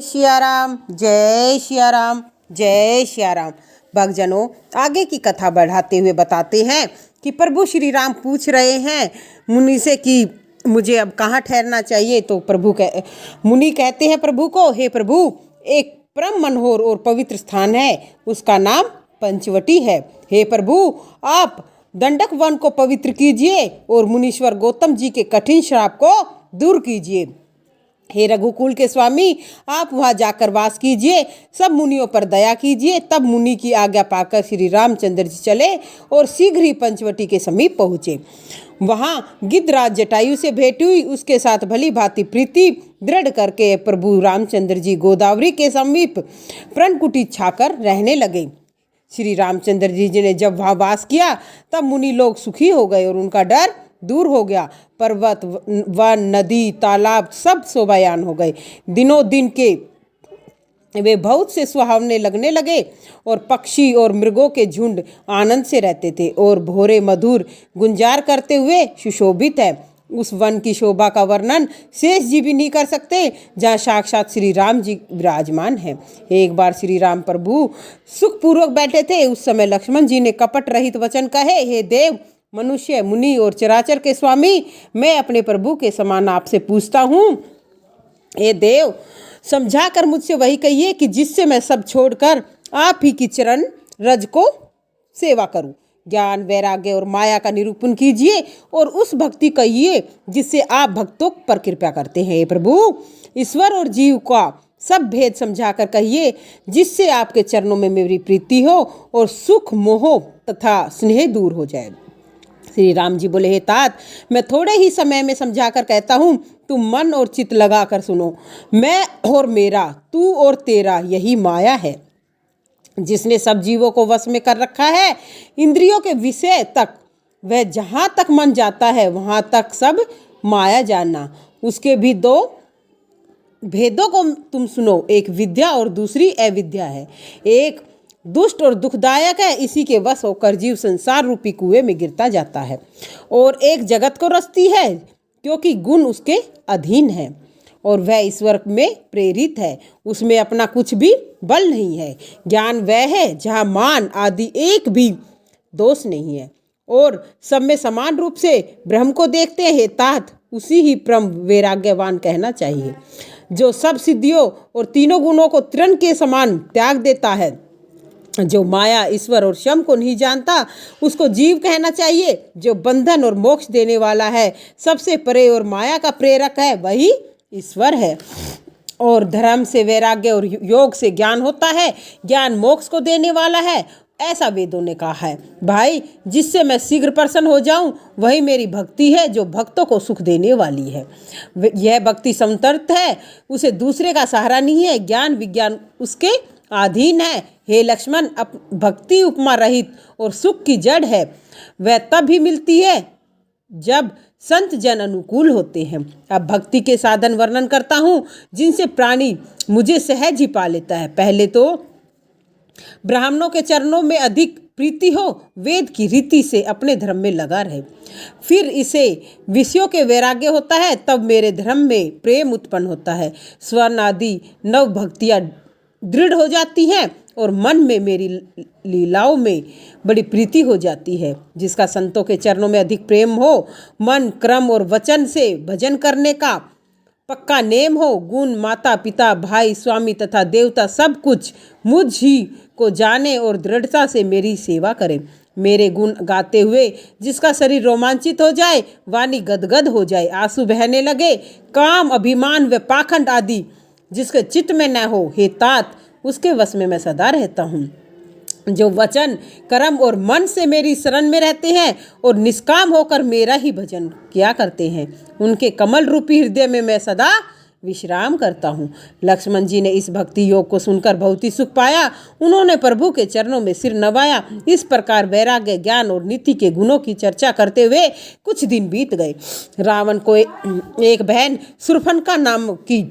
सिया राम, जय सिया राम, जय सिया राम। भक्तजनों, आगे की कथा बढ़ाते हुए बताते हैं कि प्रभु श्री राम पूछ रहे हैं मुनि से कि मुझे अब कहाँ ठहरना चाहिए। तो मुनि कहते हैं प्रभु को, हे प्रभु, एक परम मनोहर और पवित्र स्थान है, उसका नाम पंचवटी है। हे प्रभु, आप दंडक वन को पवित्र कीजिए और मुनीश्वर गौतम जी के कठिन श्राप को दूर कीजिए। हे रघुकुल के स्वामी, आप वहां जाकर वास कीजिए, सब मुनियों पर दया कीजिए। तब मुनि की आज्ञा पाकर श्री रामचंद्र जी चले और शीघ्र ही पंचवटी के समीप पहुँचे। वहां गिद्धराज जटायु से भेंट हुई। उसके साथ भली भांति प्रीति दृढ़ करके प्रभु रामचंद्र जी गोदावरी के समीप प्रणकुटी छाकर रहने लगे। श्री रामचंद्र जी ने जब वहाँ वास किया तब मुनि लोग सुखी हो गए और उनका डर दूर हो गया। पर्वत, वन, नदी, तालाब सब शोभायान हो गए। दिनों दिन के वे बहुत से सुहावने लगने लगे और पक्षी और मृगों के झुंड आनंद से रहते थे और भोरे मधुर गुंजार करते हुए सुशोभित है। उस वन की शोभा का वर्णन शेष जी भी नहीं कर सकते, जहाँ साक्षात श्री राम जी विराजमान है। एक बार श्री राम प्रभु सुखपूर्वक बैठे थे। उस समय लक्ष्मण जी ने कपट रहित वचन कहे, हे देव, मनुष्य, मुनि और चराचर के स्वामी, मैं अपने प्रभु के समान आपसे पूछता हूँ। हे देव, समझा कर मुझसे वही कहिए कि जिससे मैं सब छोड़कर आप ही की चरण रज को सेवा करूं। ज्ञान, वैराग्य और माया का निरूपण कीजिए और उस भक्ति कहिए जिससे आप भक्तों पर कृपा करते हैं। हे प्रभु, ईश्वर और जीव का सब भेद समझाकर कहिए जिससे आपके चरणों में मेरी प्रीति हो और सुख, मोह तथा स्नेह दूर हो जाए। श्री राम जी बोले, हे तात, मैं थोड़े ही समय में समझाकर कहता हूँ, तुम मन और चित्त लगा कर सुनो। मैं और मेरा, तू और तेरा, यही माया है जिसने सब जीवों को वश में कर रखा है। इंद्रियों के विषय तक वह जहाँ तक मन जाता है वहाँ तक सब माया जानना। उसके भी दो भेदों को तुम सुनो, एक विद्या और दूसरी अविद्या है। एक दुष्ट और दुखदायक है, इसी के वश होकर जीव संसार रूपी कुएं में गिरता जाता है, और एक जगत को रचती है क्योंकि गुण उसके अधीन है और वह ईश्वर में प्रेरित है, उसमें अपना कुछ भी बल नहीं है। ज्ञान वह है जहाँ मान आदि एक भी दोष नहीं है और सब में समान रूप से ब्रह्म को देखते हैं। तात, उसी ही परम वैराग्यवान कहना चाहिए जो सब सिद्धियों और तीनों गुणों को तृण के समान त्याग देता है। जो माया, ईश्वर और शम को नहीं जानता उसको जीव कहना चाहिए। जो बंधन और मोक्ष देने वाला है, सबसे परे और माया का प्रेरक है, वही ईश्वर है। और धर्म से वैराग्य और योग से ज्ञान होता है। ज्ञान मोक्ष को देने वाला है, ऐसा वेदों ने कहा है। भाई, जिससे मैं शीघ्र प्रसन्न हो जाऊं वही मेरी भक्ति है जो भक्तों को सुख देने वाली है। यह भक्ति संतर्त है, उसे दूसरे का सहारा नहीं है। ज्ञान विज्ञान उसके अधीन है। हे लक्ष्मण, भक्ति उपमा रहित और सुख की जड़ है। वह तब ही मिलती है जब संत जन अनुकूल होते हैं। अब भक्ति के साधन वर्णन करता हूँ जिनसे प्राणी मुझे सहज ही पा लेता है। पहले तो ब्राह्मणों के चरणों में अधिक प्रीति हो, वेद की रीति से अपने धर्म में लगा रहे। फिर इसे विषयों के वैराग्य होता है, तब मेरे धर्म में प्रेम उत्पन्न होता है। स्वर्ण आदि नव भक्तियाँ दृढ़ हो जाती हैं और मन में मेरी लीलाओं में बड़ी प्रीति हो जाती है। जिसका संतों के चरणों में अधिक प्रेम हो, मन, क्रम और वचन से भजन करने का पक्का नेम हो, गुण, माता पिता, भाई, स्वामी तथा देवता सब कुछ मुझ ही को जाने और दृढ़ता से मेरी सेवा करे। मेरे गुण गाते हुए जिसका शरीर रोमांचित हो जाए, वाणी गदगद हो जाए, आंसू बहने लगे, काम, अभिमान व पाखंड आदि जिसके चित्त में न हो, हे तात, उसके वश में मैं सदा रहता हूँ। जो वचन, कर्म और मन से मेरी शरण में रहते हैं और निष्काम होकर मेरा ही भजन किया करते हैं, उनके कमल रूपी हृदय में मैं सदा विश्राम करता हूँ। लक्ष्मण जी ने इस भक्ति योग को सुनकर बहुत ही सुख पाया। उन्होंने प्रभु के चरणों में सिर नवाया। इस प्रकार वैराग्य, ज्ञान और नीति के गुणों की चर्चा करते हुए कुछ दिन बीत गए। रावण को एक बहन शूर्पणखा नाम की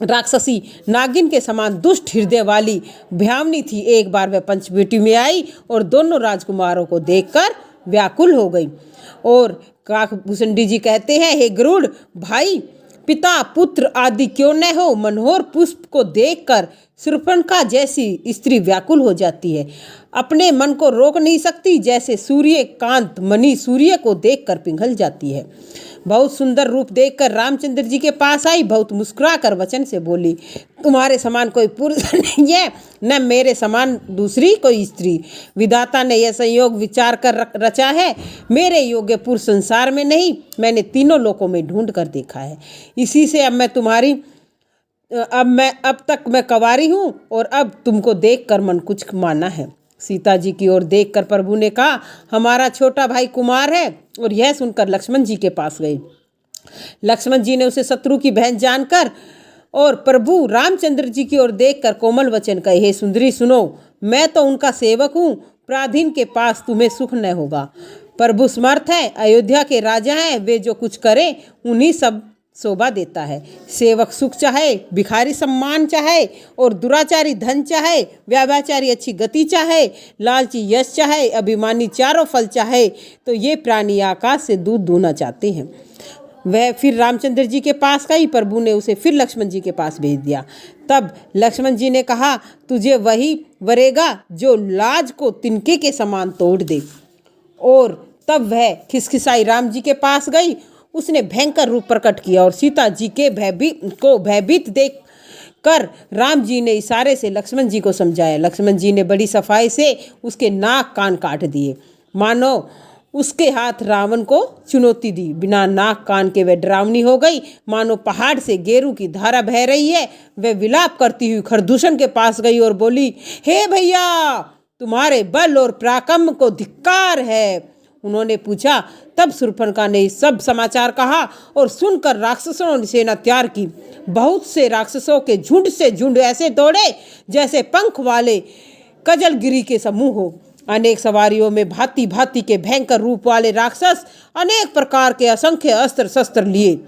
राक्षसी नागिन के समान दुष्ट हृदय वाली भयावनी थी। एक बार वह पंचवटी में आई और दोनों राजकुमारों को देखकर व्याकुल हो गई। और काकभूषणी जी कहते हैं, हे गरुड़ भाई, पिता पुत्र आदि क्यों न हो, मनोहर पुष्प को देखकर शूर्पणखा जैसी स्त्री व्याकुल हो जाती है, अपने मन को रोक नहीं सकती, जैसे सूर्यकांत मणि सूर्य को देखकर पिघल जाती है। बहुत सुंदर रूप देखकर रामचंद्र जी के पास आई, बहुत मुस्कुरा कर वचन से बोली, तुम्हारे समान कोई पुरुष नहीं है, न मेरे समान दूसरी कोई स्त्री। विधाता ने यह संयोग विचार कर रचा है, मेरे योग्य पुरुष संसार में नहीं, मैंने तीनों लोकों में ढूंढ कर देखा है। इसी से अब तक मैं कंवारी हूँ और अब तुमको देखकर मन कुछ माना है। सीता जी की ओर देखकर प्रभु ने कहा, हमारा छोटा भाई कुमार है। और यह सुनकर लक्ष्मण जी के पास गई। लक्ष्मण जी ने उसे शत्रु की बहन जानकर और प्रभु रामचंद्र जी की ओर देखकर कोमल वचन कहे, हे सुंदरी सुनो, मैं तो उनका सेवक हूँ, पराधीन के पास तुम्हें सुख न होगा। प्रभु समर्थ है, अयोध्या के राजा हैं, वे जो कुछ करें उन्हीं सब शोभा देता है। सेवक सुख चाहे, भिखारी सम्मान चाहे और दुराचारी धन चाहे, व्याभाचारी अच्छी गति चाहे, लालची यश चाहे, अभिमानी चारों फल चाहे, तो ये प्राणी आकाश से दूध दूना चाहते हैं। वह फिर रामचंद्र जी के पास गई। प्रभु ने उसे फिर लक्ष्मण जी के पास भेज दिया। तब लक्ष्मण जी ने कहा, तुझे वही वरेगा जो लाज को तिनके के समान तोड़ दे। और तब वह खिसखिसाई राम जी के पास गई। उसने भयंकर रूप प्रकट किया और सीता जी के भयभीत देख कर राम जी ने इशारे से लक्ष्मण जी को समझाया। लक्ष्मण जी ने बड़ी सफाई से उसके नाक कान काट दिए, मानो उसके हाथ रावण को चुनौती दी। बिना नाक कान के वह डरावनी हो गई, मानो पहाड़ से गेरू की धारा बह रही है। वह विलाप करती हुई खरदूषण के पास गई और बोली, हे भैया, तुम्हारे बल और पराक्रम को धिक्कार है। उन्होंने पूछा। तब शूर्पणखा ने सब समाचार कहा और सुनकर राक्षसों ने सेना तैयार की। बहुत से राक्षसों के झुंड से झुंड ऐसे दौड़े जैसे पंख वाले कजलगिरी के समूह हो। अनेक सवारियों में भांति भांति के भयंकर रूप वाले राक्षस अनेक प्रकार के असंख्य अस्त्र शस्त्र लिए।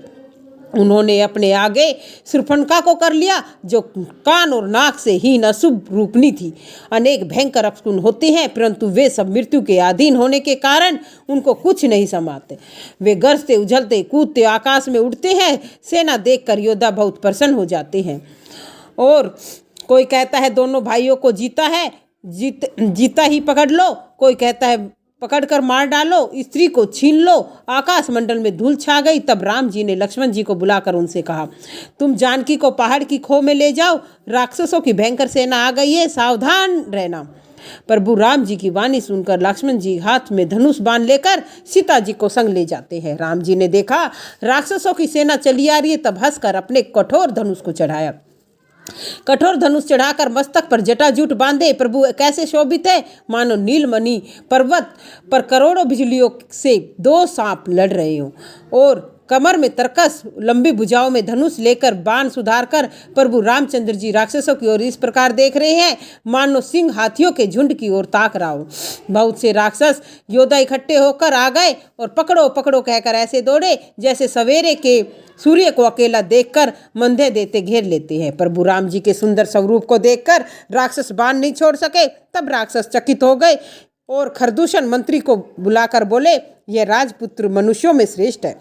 उन्होंने अपने आगे शूर्पणखा को कर लिया, जो कान और नाक से हीन अशुभ रूपनी थी। अनेक भयंकर अपशकुन होते हैं, परंतु वे सब मृत्यु के अधीन होने के कारण उनको कुछ नहीं समाते। वे गरजते उछलते कूदते आकाश में उड़ते हैं। सेना देखकर योद्धा बहुत प्रसन्न हो जाते हैं। और कोई कहता है दोनों भाइयों को जीता ही पकड़ लो, कोई कहता है पकड़कर मार डालो, स्त्री को छीन लो। आकाश मंडल में धूल छा गई। तब राम जी ने लक्ष्मण जी को बुलाकर उनसे कहा, तुम जानकी को पहाड़ की खो में ले जाओ, राक्षसों की भयंकर सेना आ गई है, सावधान रहना। प्रभु राम जी की वाणी सुनकर लक्ष्मण जी हाथ में धनुष बांध लेकर सीता जी को संग ले जाते हैं। राम जी ने देखा राक्षसों की सेना चली आ रही है, तब हंसकर अपने कठोर धनुष को चढ़ाया। कठोर धनुष चढ़ाकर मस्तक पर जटाजूट बांधे प्रभु कैसे शोभित है, मानो नीलमणि पर्वत पर करोड़ों बिजलियों से दो सांप लड़ रहे हों। और कमर में तरकस, लंबी भुजाओं में धनुष लेकर बाण सुधार कर प्रभु रामचंद्र जी राक्षसों की ओर इस प्रकार देख रहे हैं, मानो सिंह हाथियों के झुंड की ओर ताक रहा हो। बहुत से राक्षस योद्धा इकट्ठे होकर आ गए और पकड़ो पकड़ो कहकर ऐसे दौड़े जैसे सवेरे के सूर्य को अकेला देखकर मंधे देते घेर लेते हैं। प्रभु राम जी के सुंदर स्वरूप को देखकर राक्षस बाण नहीं छोड़ सके। तब राक्षस चकित हो गए और खरदूषण मंत्री को बुलाकर बोले, यह राजपुत्र मनुष्यों में श्रेष्ठ है।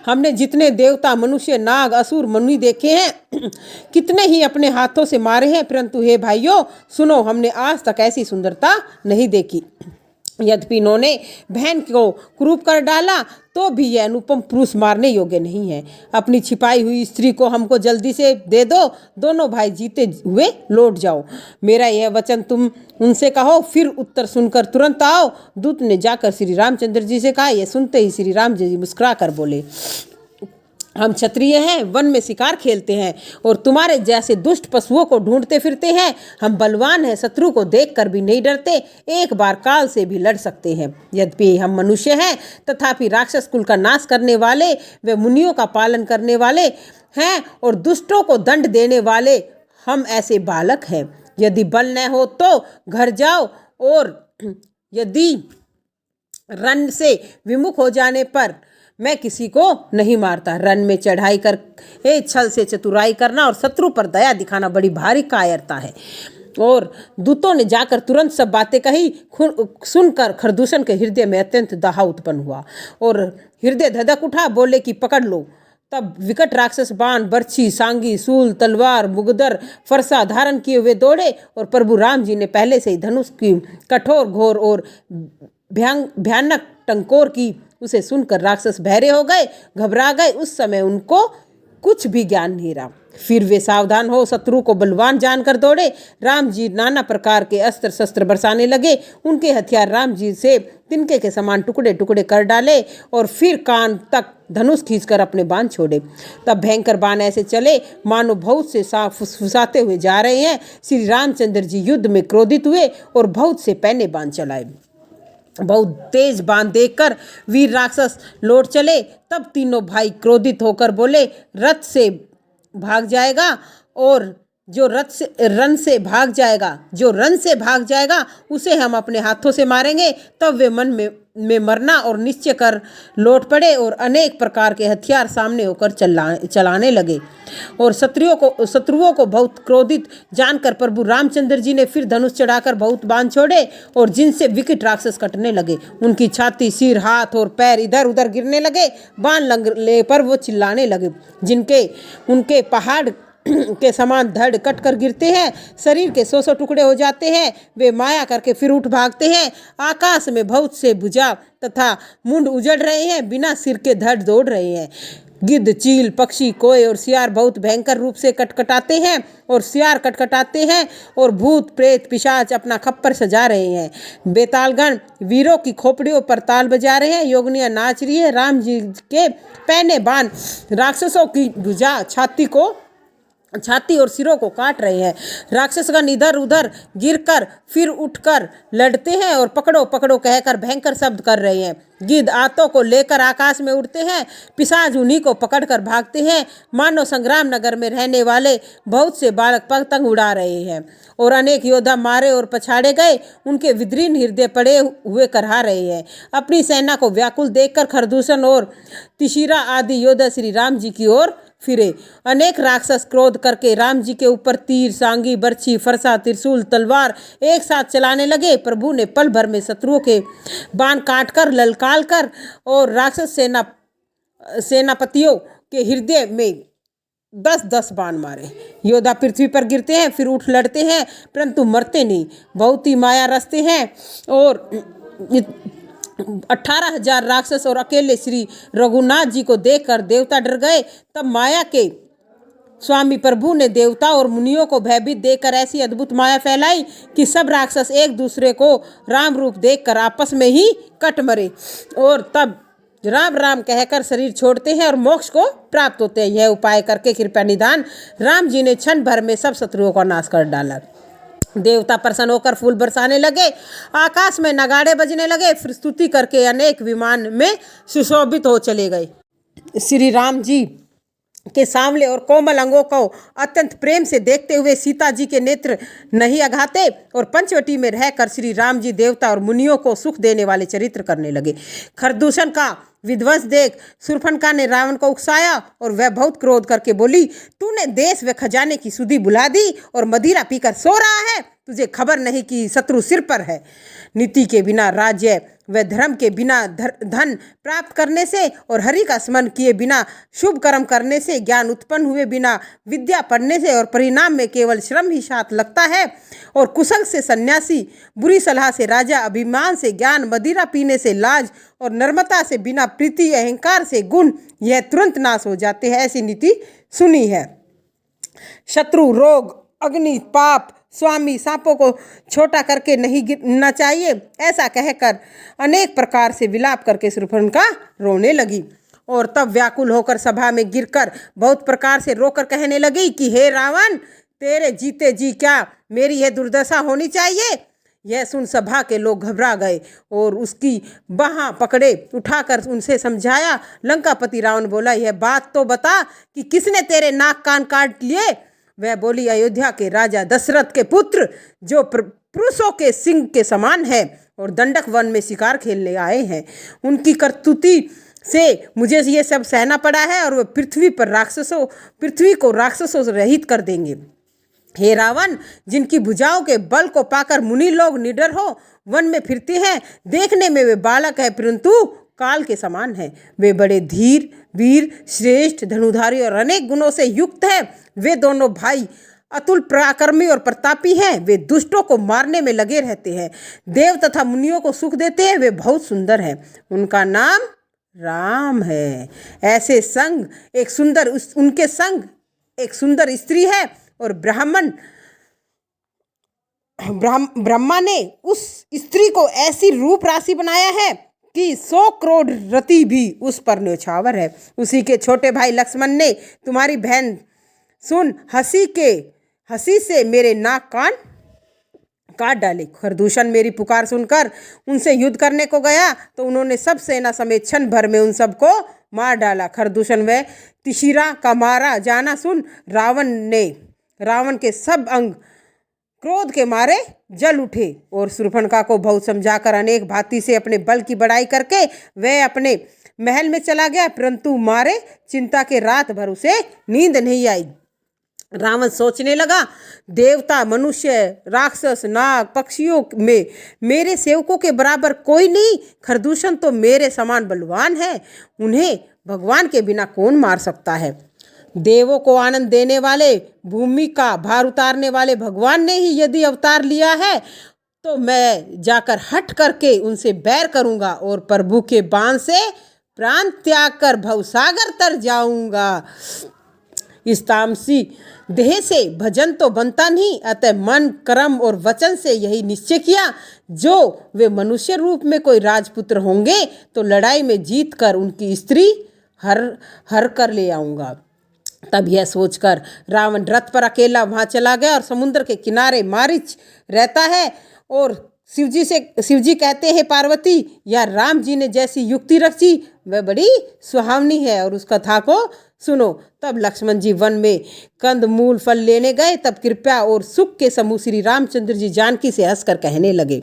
हमने जितने देवता, मनुष्य, नाग, असुर, मुनि देखे हैं, कितने ही अपने हाथों से मारे हैं, परंतु हे भाइयों सुनो, हमने आज तक ऐसी सुंदरता नहीं देखी। यद्यपि इन्होंने बहन को क्रूप कर डाला, तो भी यह अनुपम पुरुष मारने योग्य नहीं है। अपनी छिपाई हुई स्त्री को हमको जल्दी से दे दो, दोनों भाई जीते हुए लौट जाओ। मेरा यह वचन तुम उनसे कहो, फिर उत्तर सुनकर तुरंत आओ। दूत ने जाकर श्री रामचंद्र जी से कहा। यह सुनते ही श्री राम जी मुस्कुरा कर बोले, हम क्षत्रिय हैं, वन में शिकार खेलते हैं और तुम्हारे जैसे दुष्ट पशुओं को ढूंढते फिरते हैं। हम बलवान हैं, शत्रु को देखकर भी नहीं डरते, एक बार काल से भी लड़ सकते हैं। यद्यपि हम मनुष्य हैं, तथापि राक्षस कुल का नाश करने वाले व मुनियों का पालन करने वाले हैं और दुष्टों को दंड देने वाले हम ऐसे बालक हैं। यदि बल न हो तो घर जाओ, और यदि रण से विमुख हो जाने पर मैं किसी को नहीं मारता। रण में चढ़ाई कर छल से चतुराई करना और शत्रु पर दया दिखाना बड़ी भारी कायरता है। और दूतों ने जाकर तुरंत सब बातें कही। सुनकर खरदूषण के हृदय में अत्यंत दाह उत्पन्न हुआ और हृदय धधक उठा। बोले कि पकड़ लो, तब विकट राक्षस बाण, बर्छी, सांगी, सूल, तलवार, मुगदर, फरसा धारण किए हुए दौड़े और प्रभु राम जी ने पहले से ही धनुष की कठोर, घोर और भयानक टंकोर की। उसे सुनकर राक्षस बहरे हो गए, घबरा गए। उस समय उनको कुछ भी ज्ञान नहीं रहा। फिर वे सावधान हो शत्रु को बलवान जानकर दौड़े। राम जी नाना प्रकार के अस्त्र शस्त्र बरसाने लगे। उनके हथियार राम जी से तिनके के समान टुकड़े टुकड़े कर डाले और फिर कान तक धनुष खींचकर अपने बाण छोड़े। तब भयंकर बाण ऐसे चले मानो बहुत से सांप फुसफुसाते हुए जा रहे हैं। श्री रामचंद्र जी युद्ध में क्रोधित हुए और बहुत से पैने बाण चलाए। बहुत तेज बाण देखकर वीर राक्षस लौट चले। तब तीनों भाई क्रोधित होकर बोले, रथ से भाग जाएगा और जो रन से भाग जाएगा उसे हम अपने हाथों से मारेंगे। तब वे मन में मरना और निश्चय कर लौट पड़े और अनेक प्रकार के हथियार सामने होकर चलाने लगे। और शत्रुओं को बहुत क्रोधित जानकर प्रभु रामचंद्र जी ने फिर धनुष चढ़ाकर बहुत बाण छोड़े और जिनसे विकट राक्षस कटने लगे। उनकी छाती, सिर, हाथ और पैर इधर उधर गिरने लगे। बाण लगने पर वो चिल्लाने लगे, जिनके उनके पहाड़ के समान धड़ कट कर गिरते हैं। शरीर के 100 टुकड़े हो जाते हैं। वे माया करके फिर उठ भागते हैं। आकाश में बहुत से भुजा तथा मुंड उजड़ रहे हैं। बिना सिर के धड़ दौड़ रहे हैं। गिद्ध, चील, पक्षी, कोय और सियार बहुत भयंकर रूप से कटकटाते हैं और सियार कटकटाते हैं और भूत, प्रेत, पिशाच अपना खप्पर सजा रहे हैं। बेतालगण वीरों की खोपड़ियों पर ताल बजा रहे हैं। योगनियाँ नाच रही है। राम जी के पैने बाण राक्षसों की भुजा, छाती और सिरों को काट रहे हैं। राक्षसगण इधर उधर गिरकर फिर उठकर लड़ते हैं और पकड़ो पकड़ो कहकर भयंकर शब्द कर रहे हैं। गिद्ध आतों को लेकर आकाश में उड़ते हैं। पिशाच उन्हीं को पकड़कर भागते हैं। मानो संग्राम नगर में रहने वाले बहुत से बालक पतंग उड़ा रहे हैं और अनेक योद्धा मारे और पछाड़े गए। उनके विदीर्ण हृदय पड़े हुए करहा रहे हैं। अपनी सेना को व्याकुल देखकर खरदूषण और तिशिरा आदि योद्धा श्री राम जी की ओर फिरे। अनेक राक्षस क्रोध करके राम जी के ऊपर तीर, सांगी, बर्छी, फरसा, त्रिशूल, तलवार एक साथ चलाने लगे। प्रभु ने पल भर में शत्रुओं के बाण काटकर, ललकार कर और राक्षस सेनापतियों के हृदय में 10-10 बाण मारे। योद्धा पृथ्वी पर गिरते हैं, फिर उठ लड़ते हैं, परंतु मरते नहीं। बहुत ही माया रचते हैं और 18,000 राक्षस और अकेले श्री रघुनाथ जी को देखकर देवता डर गए। तब माया के स्वामी प्रभु ने देवता और मुनियों को भयभीत देखकर ऐसी अद्भुत माया फैलाई कि सब राक्षस एक दूसरे को राम रूप देखकर आपस में ही कट मरे और तब राम राम कहकर शरीर छोड़ते हैं और मोक्ष को प्राप्त होते हैं। यह उपाय करके कृपया निधान राम जी ने क्षण भर में सब शत्रुओं का नाश कर डाला। देवता प्रसन्न होकर फूल बरसाने लगे। आकाश में नगाड़े बजने लगे। फिर स्तुति करके अनेक विमान में सुशोभित हो चले गए। श्री राम जी के सांवले और कोमल अंगों को अत्यंत प्रेम से देखते हुए सीता जी के नेत्र नहीं अघाते और पंचवटी में रहकर श्री राम जी देवता और मुनियों को सुख देने वाले चरित्र करने लगे। खरदूषण का विध्वंस देख शूर्पणखा ने रावण को उकसाया और वह बहुत क्रोध करके बोली, तूने देश व खजाने की सुधि बुला दी और मदिरा पीकर सो रहा है। तुझे खबर नहीं कि शत्रु सिर पर है। नीति के बिना राज्य व धर्म के बिना धन प्राप्त करने से और हरि का स्मरण किए बिना शुभ कर्म करने से, ज्ञान उत्पन्न हुए बिना विद्या पढ़ने से और परिणाम में केवल श्रम ही साथ लगता है। और कुशल से सन्यासी, बुरी सलाह से राजा, अभिमान से ज्ञान, मदिरा पीने से लाज और नम्रता से बिना प्रीति, अहंकार से गुण, यह तुरंत नाश हो जाते हैं। ऐसी नीति सुनी है। शत्रु, रोग, अग्नि, पाप, स्वामी, सांपों को छोटा करके नहीं गिरना चाहिए, ऐसा कहकर अनेक प्रकार से विलाप करके शूर्पणखा रोने लगी और तब व्याकुल होकर सभा में गिरकर बहुत प्रकार से रोकर कहने लगी कि हे रावण, तेरे जीते जी क्या मेरी यह दुर्दशा होनी चाहिए। यह सुन सभा के लोग घबरा गए और उसकी बाह पकड़े उठाकर उनसे समझाया। लंकापति रावण बोला, यह बात तो बता कि किसने तेरे नाक कान काट लिए। वह बोली, अयोध्या के राजा दशरथ के पुत्र, जो पुरुषों के सिंह के समान है और दंडक वन में शिकार खेलने आए हैं। उनकी करतूती से मुझे ये सब सहना पड़ा है और वह पृथ्वी को राक्षसों से रहित कर देंगे। हे रावण, जिनकी भुजाओं के बल को पाकर मुनि लोग निडर हो वन में फिरते हैं, देखने में वे बालक है परंतु काल के समान हैं। वे बड़े धीर, वीर, श्रेष्ठ, धनुधारी और अनेक गुणों से युक्त है। वे दोनों भाई अतुल पराक्रमी और प्रतापी हैं। वे दुष्टों को मारने में लगे रहते हैं, देव तथा मुनियों को सुख देते हैं। वे बहुत सुंदर हैं, उनका नाम राम है। ऐसे संग एक सुंदर उनके संग एक सुंदर स्त्री है और ब्रह्मा ने उस स्त्री को ऐसी रूप राशि बनाया है कि 100 करोड़ रति भी उस पर न्यौछावर है। उसी के छोटे भाई लक्ष्मण ने तुम्हारी बहन सुन हंसी से मेरे नाक कान काट डाले। खरदूषण मेरी पुकार सुनकर उनसे युद्ध करने को गया तो उन्होंने सब सेना समेत क्षण भर में उन सबको मार डाला। खरदूषण व तिशिरा का मारा जाना सुन रावण के सब अंग क्रोध के मारे जल उठे और शूर्पणखा को बहुत समझाकर अनेक भांति से अपने बल की बड़ाई करके वह अपने महल में चला गया, परंतु मारे चिंता के रात भर उसे नींद नहीं आई। रावण सोचने लगा, देवता, मनुष्य, राक्षस, नाग, पक्षियों में मेरे सेवकों के बराबर कोई नहीं। खरदूषण तो मेरे समान बलवान है, उन्हें भगवान के बिना कौन मार सकता है। देवों को आनंद देने वाले, भूमि का भार उतारने वाले भगवान ने ही यदि अवतार लिया है तो मैं जाकर हट करके उनसे बैर करूंगा और प्रभु के बाण से प्राण त्याग कर भवसागर तर जाऊंगा। इस तामसी देह से भजन तो बनता नहीं, अतः मन, कर्म और वचन से यही निश्चय किया, जो वे मनुष्य रूप में कोई राजपुत्र होंगे तो लड़ाई में जीत कर उनकी स्त्री हर कर ले आऊंगा। तब यह सोचकर रावण रथ पर अकेला वहां चला गया और समुद्र के किनारे मारीच रहता है और शिवजी कहते हैं, पार्वती या राम जी ने जैसी युक्ति रची वह बड़ी सुहावनी है और उस कथा को सुनो। तब लक्ष्मण जी वन में कंद मूल फल लेने गए। तब कृपा और सुख के समूह श्री रामचंद्र जी जानकी से हंसकर कहने लगे,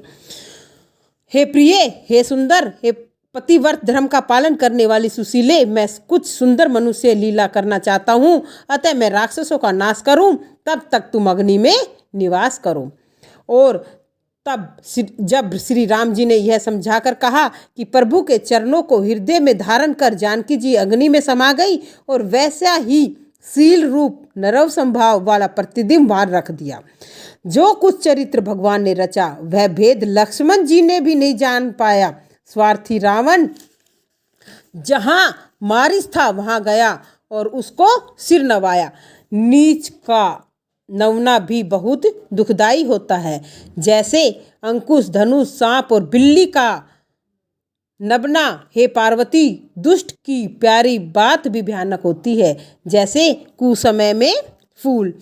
हे प्रिय, हे सुंदर, हे पतिव्रत धर्म का पालन करने वाली सुशीले, मैं कुछ सुंदर मनुष्य लीला करना चाहता हूँ, अतः मैं राक्षसों का नाश करूँ, तब तक तुम अग्नि में निवास करो। और तब जब श्री राम जी ने यह समझाकर कहा कि प्रभु के चरणों को हृदय में धारण कर जानकी जी अग्नि में समा गई और वैसा ही शील रूप नरव संभाव वाला प्रतिबिंब वहां रख दिया। जो कुछ चरित्र भगवान ने रचा वह भेद लक्ष्मण जी ने भी नहीं जान पाया। स्वार्थी रावण जहां मारिच था वहां गया और उसको सिर नवाया। नीच का नवना भी बहुत दुखदाई होता है, जैसे अंकुश, धनुष, सांप और बिल्ली का नबना। हे पार्वती, दुष्ट की प्यारी बात भी भयानक होती है, जैसे कुसमय में फूल।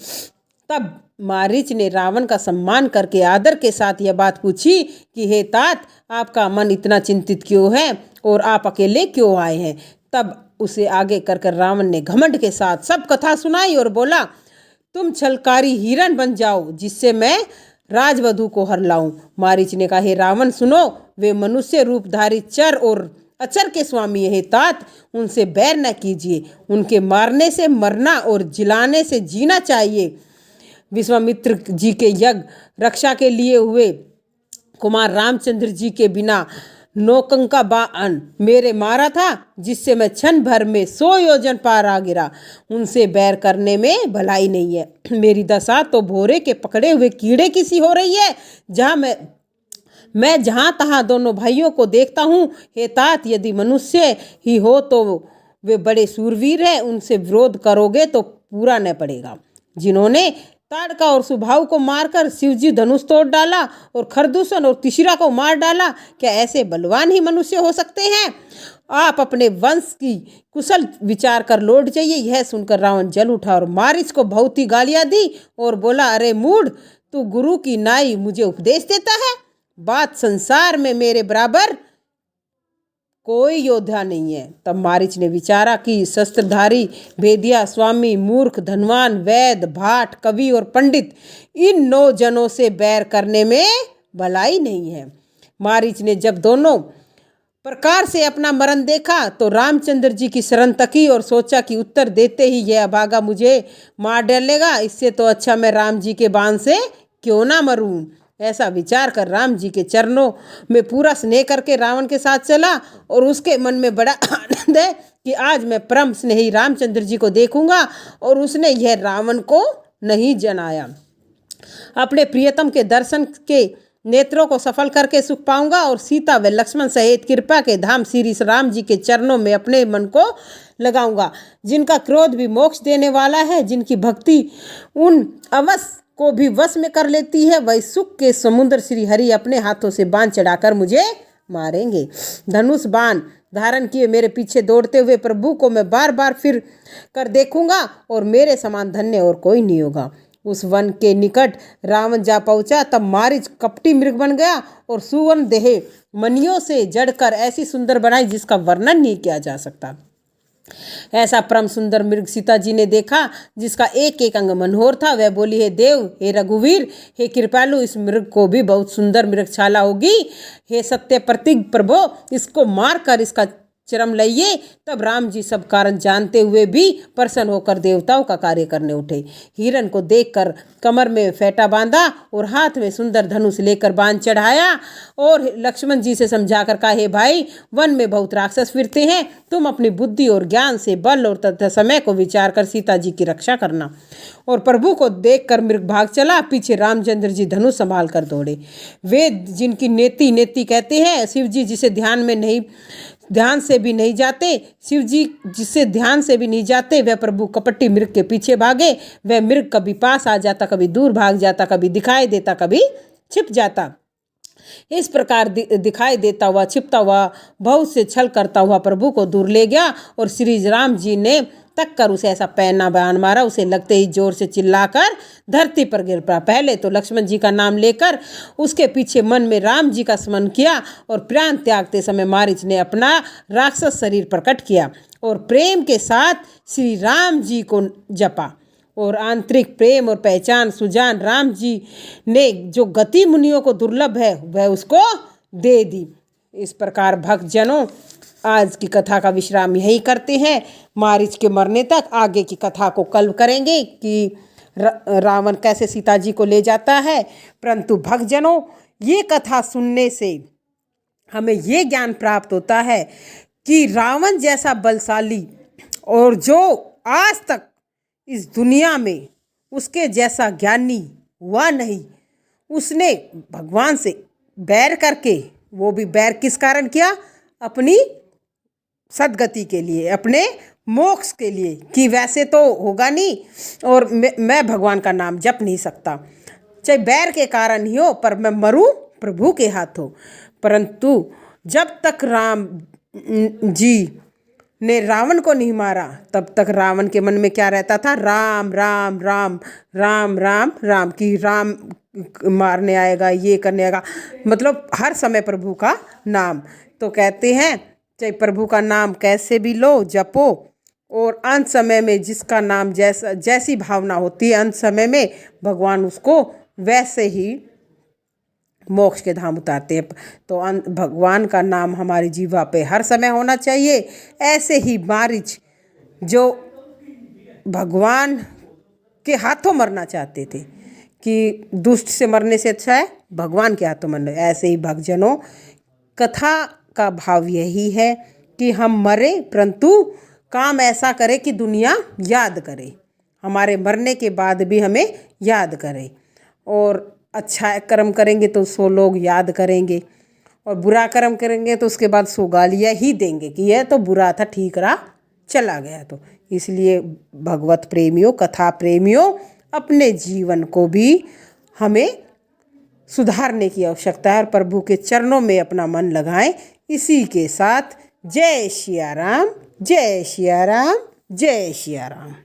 तब मारीच ने रावण का सम्मान करके आदर के साथ यह बात पूछी कि हे तात, आपका मन इतना चिंतित क्यों है और आप अकेले क्यों आए हैं। तब उसे आगे कर रावण ने घमंड के साथ सब कथा सुनाई और बोला, तुम छलकारी हिरण बन जाओ जिससे मैं राजवधु को हर लाऊं। मारीच ने कहा, हे रावण सुनो, वे मनुष्य रूपधारी चर और अचर के स्वामी है तात, उनसे बैर न कीजिए। उनके मारने से मरना और जिलाने से जीना चाहिए। विश्वामित्र जी के यज्ञ रक्षा के लिए हुए कुमार रामचंद्र जी के बिना नौकंका बाण मेरे मारा था, जिससे मैं क्षण भर में 100 योजन पार आ गिरा। उनसे बैर करने में भलाई नहीं है। मेरी दशा तो भोरे के पकड़े हुए कीड़े की सी हो रही है। जहाँ मैं जहाँ तहाँ दोनों भाइयों को देखता हूँ। हे तात, यदि मनुष्य ही हो तो वे बड़े सूरवीर हैं, उनसे विरोध करोगे तो पूरा न पड़ेगा। जिन्होंने ताड़का और सुभाव को मारकर शिवजी धनुष तोड़ डाला और खरदूषण और तिशिरा को मार डाला, क्या ऐसे बलवान ही मनुष्य हो सकते हैं? आप अपने वंश की कुशल विचार कर लौट जाइए। यह सुनकर रावण जल उठा और मारीच को बहुत ही गालियां दी और बोला, अरे मूढ़, तू गुरु की नाई मुझे उपदेश देता है। बात संसार में मेरे बराबर कोई योद्धा नहीं है। तब मारीच ने विचारा कि शस्त्रधारी, भेदिया, स्वामी, मूर्ख, धनवान, वैद, भाट, कवि और पंडित, इन 9 जनों से बैर करने में भलाई नहीं है। मारीच ने जब दोनों प्रकार से अपना मरण देखा तो रामचंद्र जी की शरण तकी और सोचा कि उत्तर देते ही यह अभागा मुझे मार डालेगा, इससे तो अच्छा मैं राम जी के बाण से क्यों ना मरूं। ऐसा विचार कर राम जी के चरणों में पूरा स्नेह करके रावण के साथ चला और उसके मन में बड़ा आनंद है कि आज मैं परम स्नेही रामचंद्र जी को देखूंगा। और उसने यह रावण को नहीं जनाया। अपने प्रियतम के दर्शन के नेत्रों को सफल करके सुख पाऊंगा और सीता व लक्ष्मण सहित कृपा के धाम श्री राम जी के चरणों में अपने मन को लगाऊंगा। जिनका क्रोध भी मोक्ष देने वाला है, जिनकी भक्ति उन अवश्य को भी वश में कर लेती है, वही सुख के समुद्र श्री हरि अपने हाथों से बाण चढ़ाकर मुझे मारेंगे। धनुष बाण धारण किए मेरे पीछे दौड़ते हुए प्रभु को मैं बार बार फिर कर देखूंगा और मेरे समान धन्य और कोई नहीं होगा। उस वन के निकट रावण जा पहुंचा, तब मारीच कपटी मृग बन गया और सुवर्ण देह मणियों से जड़कर ऐसी सुंदर बनाई जिसका वर्णन नहीं किया जा सकता। ऐसा परम सुंदर मृग सीता जी ने देखा, जिसका एक एक अंग मनोहर था। वह बोली, हे देव, हे रघुवीर, हे कृपालु, इस मृग को भी बहुत सुंदर मृगशाला होगी। हे सत्य प्रतीक प्रभो, इसको मार कर इसका चरम लाइए। तब राम जी सब कारण जानते हुए भी प्रसन्न होकर देवताओं का कार्य करने उठे। हिरण को देखकर कमर में फेंटा बांधा और हाथ में सुंदर धनुष लेकर बाण चढ़ाया और लक्ष्मण जी से समझाकर कहा, हे भाई, वन में बहुत राक्षस फिरते हैं, तुम अपनी बुद्धि और ज्ञान से बल और तथा समय को विचार कर सीता जी की रक्षा करना। और प्रभु को देखकर मृग भाग चला। पीछे रामचंद्र जी धनुष संभाल कर दौड़े। वेद जिनकी नेति नेति कहते हैं, शिव जी जिसे ध्यान से भी नहीं जाते, शिव जी जिसे ध्यान से भी नहीं जाते, वह प्रभु कपटी मृग के पीछे भागे। वह मृग कभी पास आ जाता, कभी दूर भाग जाता, कभी दिखाई देता, कभी छिप जाता। इस प्रकार दिखाई देता हुआ, छिपता हुआ, बहुत से छल करता हुआ प्रभु को दूर ले गया और श्री राम जी ने तक कर उसे ऐसा पैना बाण मारा, उसे लगते ही जोर से चिल्लाकर धरती पर गिर पड़ा। पहले तो लक्ष्मण जी का नाम लेकर उसके पीछे मन में राम जी का स्मरण किया और प्राण त्यागते समय मारीच ने अपना राक्षस शरीर प्रकट किया और प्रेम के साथ श्री राम जी को जपा और आंतरिक प्रेम और पहचान सुजान राम जी ने जो गति मुनियों को दुर्लभ है वह उसको दे दी। इस प्रकार भक्त जनों, आज की कथा का विश्राम यही करते हैं। मारीच के मरने तक आगे की कथा को कल करेंगे कि रावण कैसे सीता जी को ले जाता है। परंतु भक्त जनों, ये कथा सुनने से हमें ये ज्ञान प्राप्त होता है कि रावण जैसा बलशाली और जो आज तक इस दुनिया में उसके जैसा ज्ञानी हुआ नहीं, उसने भगवान से बैर करके, वो भी बैर किस कारण किया? अपनी सद्गति के लिए, अपने मोक्ष के लिए, कि वैसे तो होगा नहीं और मैं भगवान का नाम जप नहीं सकता, चाहे बैर के कारण ही हो, पर मैं मरूं प्रभु के हाथों। परंतु जब तक राम जी ने रावण को नहीं मारा, तब तक रावण के मन में क्या रहता था? राम राम राम राम राम राम, कि राम मारने आएगा, ये करने आएगा, मतलब हर समय प्रभु का नाम। तो कहते हैं चाहे प्रभु का नाम कैसे भी लो, जपो, और अंत समय में जिसका नाम जैसी भावना होती है, अंत समय में भगवान उसको वैसे ही मोक्ष के धाम उतारते हैं। तो भगवान का नाम हमारी जीवा पे हर समय होना चाहिए। ऐसे ही मारीच जो भगवान के हाथों मरना चाहते थे कि दुष्ट से मरने से अच्छा है भगवान के हाथों मरना, ऐसे ही भक्तजनों, कथा का भाव यही है कि हम मरे परंतु काम ऐसा करें कि दुनिया याद करे, हमारे मरने के बाद भी हमें याद करे। और अच्छा कर्म करेंगे तो 100 लोग याद करेंगे, और बुरा कर्म करेंगे तो उसके बाद 100 गालियाँ ही देंगे कि यह तो बुरा था, ठीक रहा, चला गया। तो इसलिए भगवत प्रेमियों, कथा प्रेमियों, अपने जीवन को भी हमें सुधारने की आवश्यकता है और प्रभु के चरणों में अपना मन लगाएं। इसी के साथ जय सिया राम, जय सिया राम, जय सिया राम।